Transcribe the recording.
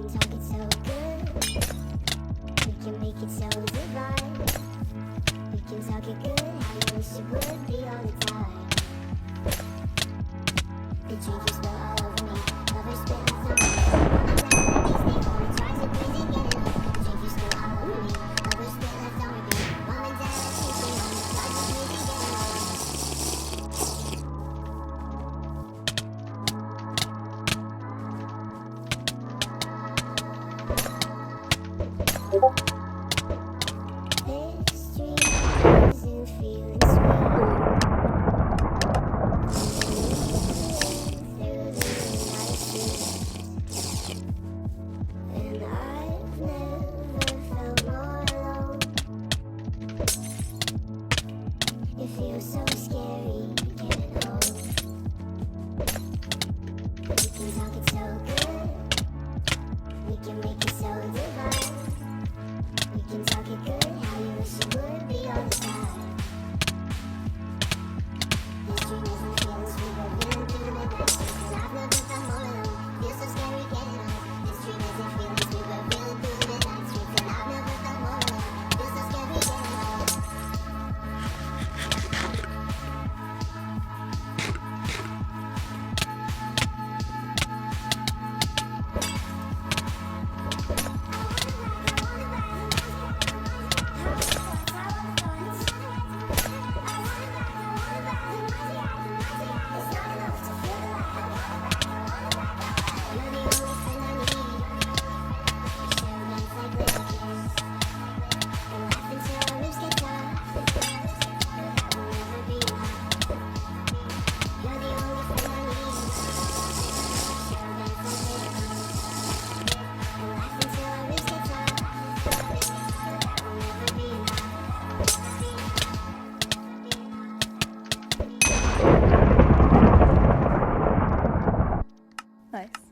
can talk it so good. We can make it so divine. We can talk it good, how you wish it would be all the time. The drink you spill all over me, lovers spit on me. These days only tries to crazy getting up. The drink you spill all over me, lovers spit left on repeat. Mom and dad are sleeping on the side, just crazy getting up. This dream isn't feeling sweet. Through the night streets, and I've never felt more alone. It feels so scary getting home. We can talk it so good. We can make it so divine. We can talk it good, how you wish it would be all the time. This dream isn't feeling sweet, but feeling through the midnight streets, and I've never felt more alone. Feels so scary getting home. This dream isn't feeling sweet, but feeling through the midnight streets, and I've never felt more alone. Feels so scary getting home. Nice.